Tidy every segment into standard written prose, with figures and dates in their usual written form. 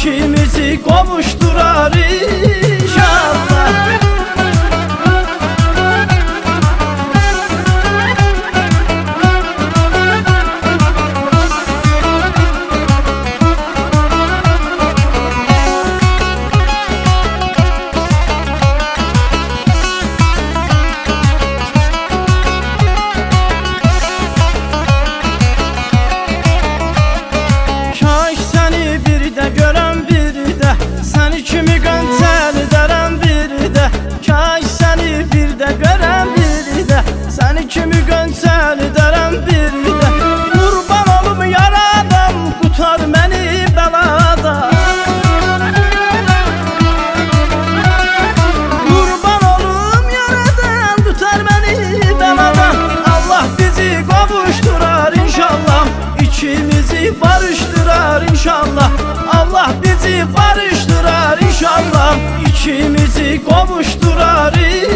ikimizi kavuşturar inşallah. Kimi gönsel ederim bir de kurban olum yaradan, kurtar beni belada. Kurban olum yaradan, kurtar beni belada. Allah bizi kavuşturar inşallah, İkimizi barıştırar inşallah. Allah bizi barıştırar inşallah, İkimizi kavuşturar inşallah.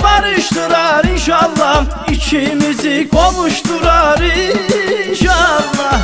Barıştırar inşallah, İkimizi kavuşturar inşallah.